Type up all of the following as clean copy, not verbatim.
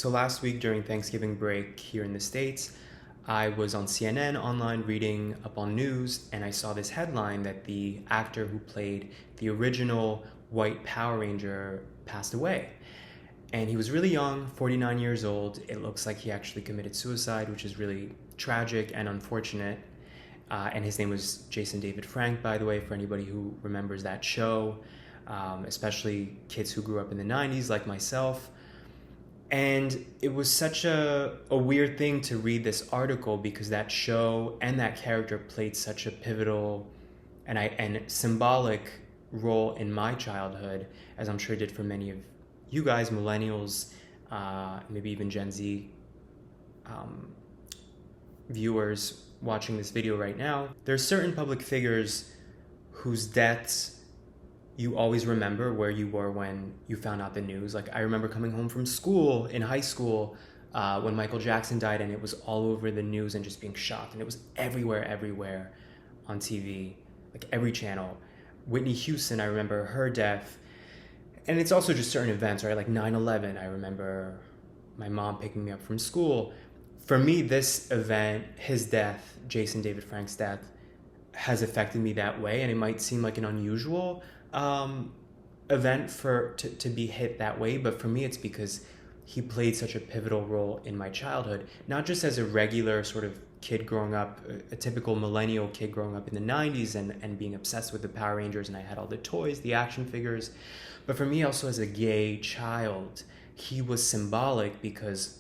So last week during Thanksgiving break here in the States, I was on CNN online reading up on news, and I saw this headline that the actor who played the original White Power Ranger passed away. And he was really young, 49 years old. It looks like he actually committed suicide, which is really tragic and unfortunate. And his name was Jason David Frank, by the way, for anybody who remembers that show, especially kids who grew up in the 90s like myself. And it was such a weird thing to read this article because that show and that character played such a pivotal and symbolic role in my childhood, as I'm sure it did for many of you guys, millennials, maybe even Gen Z viewers watching this video right now. There's certain public figures whose deaths you always remember where you were when you found out the news. Like I remember coming home from school in high school when Michael Jackson died, and it was all over the news and just being shocked, and it was everywhere on TV, like every channel. Whitney Houston, I remember her death. And it's also just certain events, right? Like 9/11, I remember my mom picking me up from school. For me, this event, his death, Jason David Frank's death, has affected me that way. And it might seem like an unusual event to be hit that way, but for me it's because he played such a pivotal role in my childhood, not just as a regular sort of kid growing up, a typical millennial kid growing up in the 90s and being obsessed with the Power Rangers, and I had all the toys, the action figures, but for me also as a gay child, he was symbolic because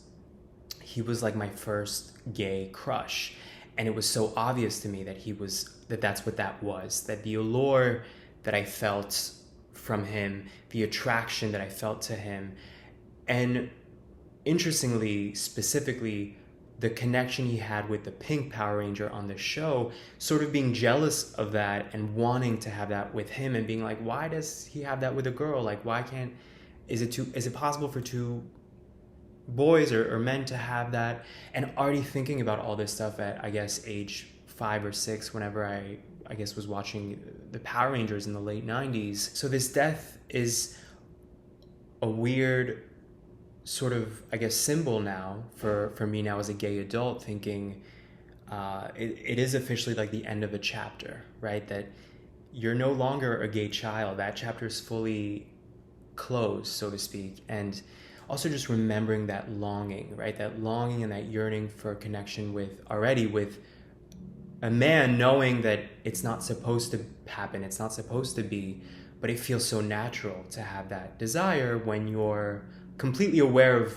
he was like my first gay crush, and it was so obvious to me that that's what that was, that the allure that I felt from him, the attraction that I felt to him, and interestingly, specifically, the connection he had with the Pink Power Ranger on the show, sort of being jealous of that and wanting to have that with him and being like, why does he have that with a girl? Like, why can't, is it possible for two boys or men to have that? And already thinking about all this stuff at, I guess, age 5 or 6, whenever I guess was watching the Power Rangers in the late 90s. So this death is a weird sort of, I guess, symbol now for me now as a gay adult, thinking it is officially like the end of a chapter, right? That you're no longer a gay child. That chapter is fully closed, so to speak. And also just remembering that longing, right? That longing and that yearning for a connection with a man, knowing that it's not supposed to happen, it's not supposed to be, but it feels so natural to have that desire when you're completely aware of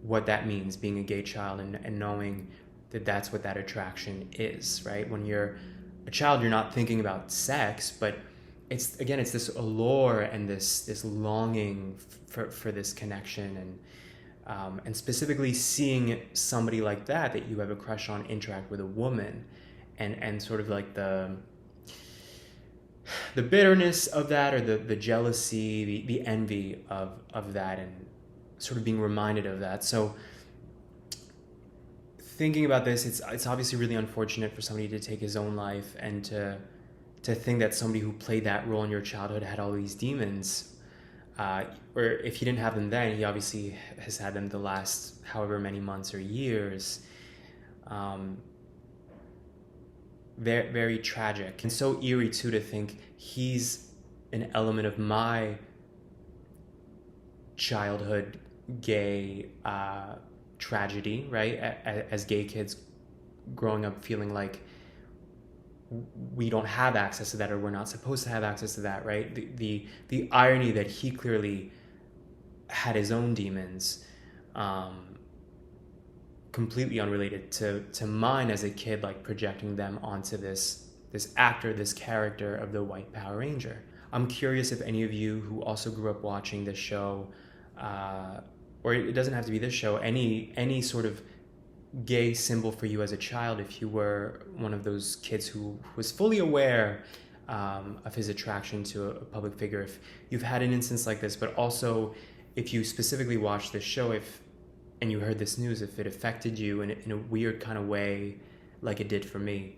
what that means, being a gay child, and knowing that that's what that attraction is, right? When you're a child, you're not thinking about sex, but it's this allure and this longing for this connection, and specifically seeing somebody like that you have a crush on interact with a woman, and sort of like the bitterness of that, or the jealousy, the envy of that, and sort of being reminded of that. So thinking about this, it's obviously really unfortunate for somebody to take his own life, and to think that somebody who played that role in your childhood had all these demons, or if he didn't have them then, he obviously has had them the last however many months or years. Very, very tragic, and so eerie too, to think he's an element of my childhood gay tragedy, right? As gay kids growing up feeling like we don't have access to that, or we're not supposed to have access to that, right? The irony that he clearly had his own demons, completely unrelated to mine as a kid, like projecting them onto this actor, this character of the White Power Ranger. I'm curious if any of you who also grew up watching this show, or it doesn't have to be this show, any sort of gay symbol for you as a child, if you were one of those kids who was fully aware of his attraction to a public figure, if you've had an instance like this, but also if you specifically watched this show, and you heard this news, if it affected you in a weird kind of way like it did for me.